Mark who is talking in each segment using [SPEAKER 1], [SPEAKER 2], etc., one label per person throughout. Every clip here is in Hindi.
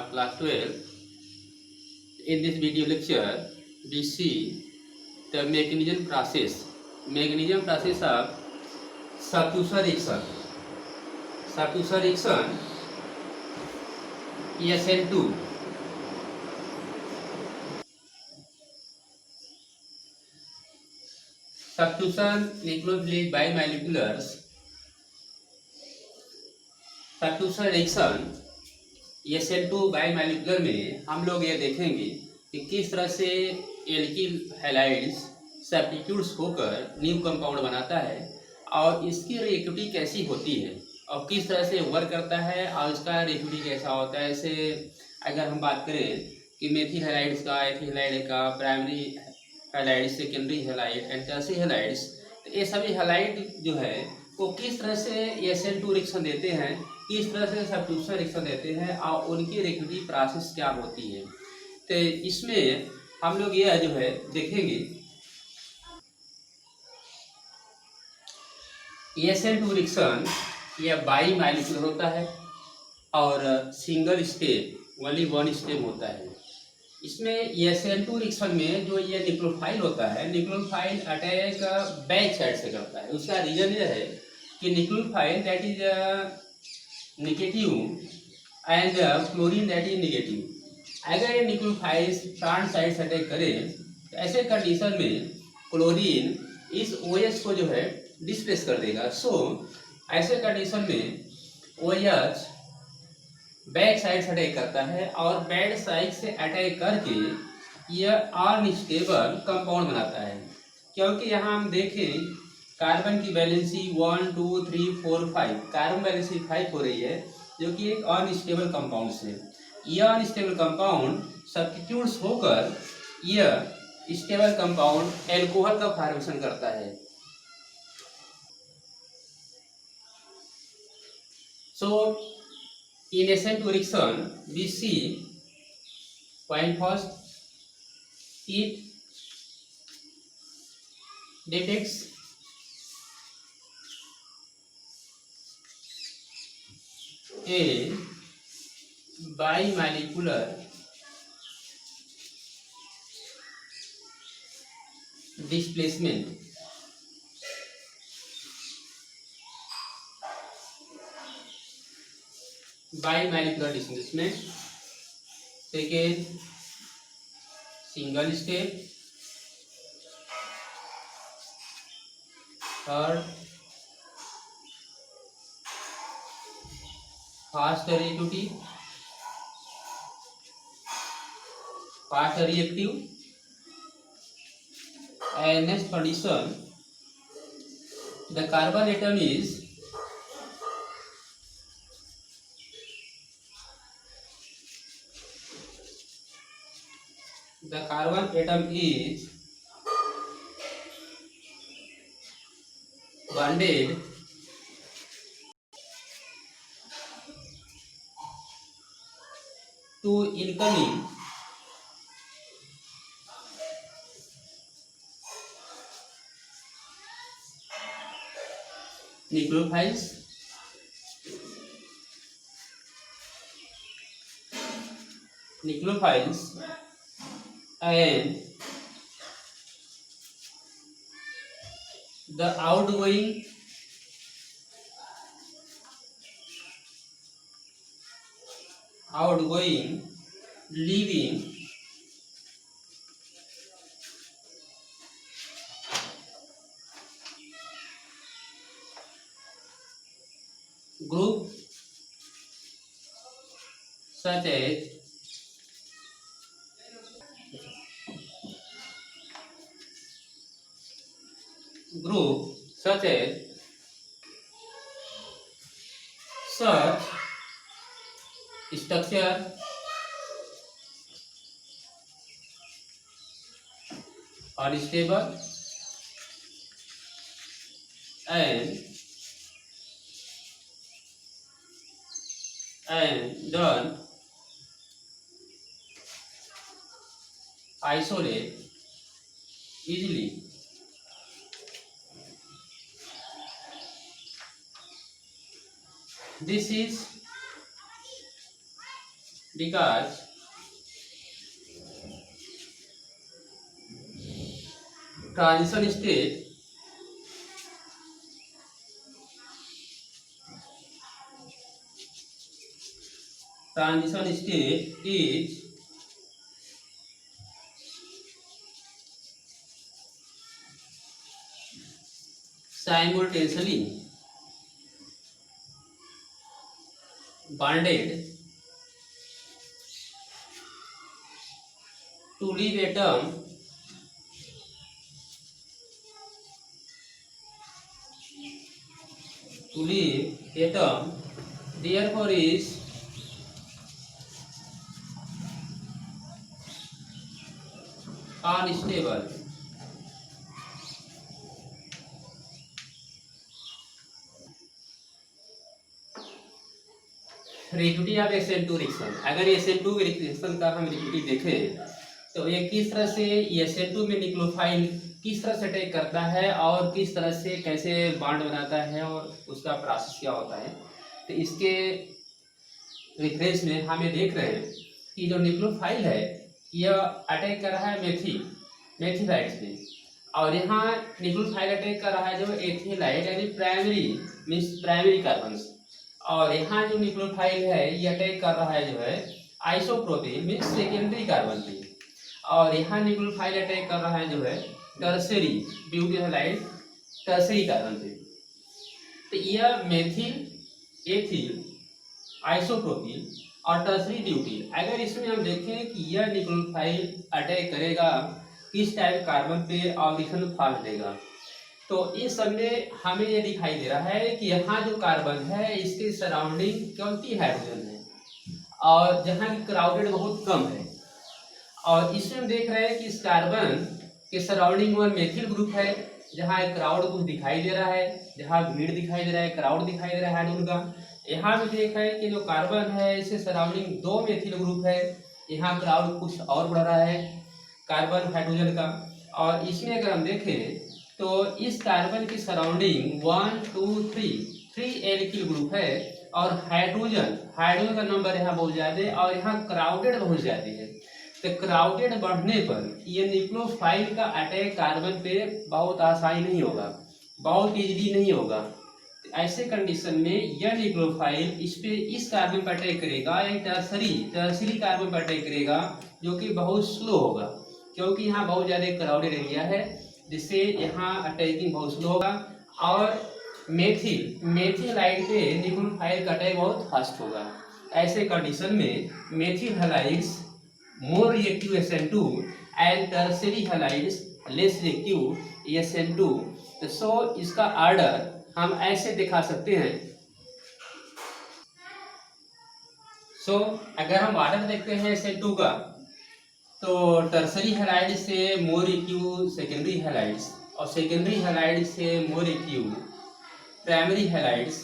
[SPEAKER 1] of class 12. In this video lecture, we see the mechanism process of substitution reaction. Substitution reaction SN2. Substitution nucleophilic bimoleculars. Substitution reaction SN2 biomolecular में हम लोग ये देखेंगे कि किस तरह से एल्किल हैलाइड्स सब्स्टिट्यूट्स होकर न्यू कंपाउंड बनाता है और इसकी रिएक्टिविटी कैसी होती है और किस तरह से वर्क करता है और इसका रिएक्टिविटी कैसा होता है। ऐसे अगर हम बात करें कि मेथिल हैलाइड्स का, एथिल हैलाइड का, primary halide, secondary halide and tertiary halides, तो ये सभी हैलाइड जो है वो किस तरह से SN2 रिएक्शन देते हैं, किस तरह से सब्स्टिट्यूशन रिएक्शन देते हैं और उनकी रिएक्टिविटी प्रोसेस क्या होती है। तो इसमें हम लोग यह जो है देखेंगे SN2 रिएक्शन यह बाईमोलिकुलर होता है और single step only one step होता है। इसमें SN2 रिएक्शन में जो ये न्यूक्लियोफाइल होता है, न्यूक्लियोफाइल अटैक बैक साइड से करता है। उसका रीजन यह है कि nucleophile that is negative and chlorine that is negative. अगर ये न्यूक्लियोफाइल फ्रंट साइड से अटैक करे तो ऐसे कंडीशन में क्लोरीन इस OH को जो है डिस्प्लेस कर देगा। सो ऐसे कंडीशन में OH बैक साइड से अटैक करता है और बैक साइड से अटैक करके यह अनस्टेबल कंपाउंड बनाता है। क्योंकि यहाँ हम देखें कार्बन की वैलेंसी 1 2 3 4 5, कार्बन वैलेंसी 5 हो रही है जो कि एक अनस्टेबल कंपाउंड से। यह अनस्टेबल कंपाउंड सब्स्टिट्यूट्स होकर यह स्टेबल कंपाउंड एल्कोहल का फॉर्मेशन करता है। सो in SN2 reaction, we see point first, it detects a bimolecular displacement bimolecular displacement. Second single step, third fast reactivity, fast reactive and next condition the carbon atom is bonded to incoming nucleophiles and the outgoing leaving group such as such structure unstable and done isolate easily. because transition state is simultaneously bonded to leave atom therefore is unstable. Reactivity of SN2 reaction, अगर SN2 रिएक्शन का हम रिएक्टिविटी देखें तो ये किस तरह से SN2 में न्यूक्लियोफाइल किस तरह से अटैक करता है और किस तरह से कैसे बॉन्ड बनाता है और उसका प्रोसेस क्या होता है। तो इसके रेफरेंस में हम ये देख रहे हैं कि जो न्यूक्लियोफाइल है यह अटैक कर रहा है मेथिलाइट्स में, और यहाँ न्यूक्लियोफाइल अटैक कर रहा है जो एथिलाइट यानी प्राइमरी कार्बन, और यहाँ जो न्यूक्लियोफाइल है ये अटैक कर रहा है जो है आइसोप्रोपिल मीन्स सेकेंडरी कार्बन पे, और यहाँ न्यूक्लियोफाइल अटैक कर रहा है जो है टर्सरी ब्यूटाइल टर्सरी कार्बन पे। तो यह मेथिल एथिल आइसोप्रोपिल और टर्सरी ब्यूटिल, अगर इसमें हम देखें कि यह न्यूक्लियोफाइल अटैक करेगा किस टाइप कार्बन पे और रिएक्शन फास्ट देगा, तो इस सब में हमें ये दिखाई दे रहा है कि यहाँ जो कार्बन है इसके सराउंडिंग केवल 3 हाइड्रोजन है और जहाँ की क्राउडेड बहुत कम है, और इसमें हम देख रहे हैं कि इस कार्बन के सराउंडिंग में मेथिल ग्रुप है जहाँ क्राउड कुछ दिखाई दे रहा है, जहाँ भीड़ दिखाई दे रहा है, क्राउड दिखाई दे रहा है हाइड्रोजन का। यहाँ भी देख रहे हैं कि जो कार्बन है इसके सराउंडिंग 2 मेथिल ग्रुप है, यहाँ क्राउड कुछ और बढ़ रहा है कार्बन हाइड्रोजन का, और इसमें अगर हम देखें तो इस कार्बन की सराउंडिंग 1 2 3 एल्किल ग्रुप है, और हाइड्रोजन का नंबर यहाँ बहुत ज्यादा है और यहाँ क्राउडेड बहुत ज्यादा है। तो क्राउडेड बढ़ने पर ये न्यूक्लियोफाइल का अटैक कार्बन पे बहुत आसानी नहीं होगा, बहुत इजीली नहीं होगा। तो ऐसे कंडीशन में यह न्यूक्लियोफाइल इस कार्बन पर अटैक करेगा या टर्सरी कार्बन पर अटैक करेगा जो कि बहुत स्लो होगा, क्योंकि यहाँ बहुत ज्यादा क्राउडेड एरिया है जिससे यहाँ अटैकिंग बहुत स्लो होगा, और मेथिलाइट पे न्यूक्लियोफाइल का अटैक बहुत फास्ट होगा। ऐसे कंडीशन में methyl halides more reactive SN2 and tertiary halides less reactive SN2। तो सो इसका ऑर्डर हम ऐसे दिखा सकते हैं। सो अगर हम ऑर्डर देखते हैं SN2 का तो टर्सरी हैलाइड से मोर रिएक्टिव सेकेंडरी हैलाइड्स, और सेकेंडरी हैलाइड से more reactive primary halides,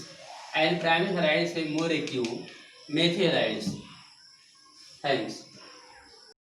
[SPEAKER 1] and primary halide से more reactive methyl halides. Thanks.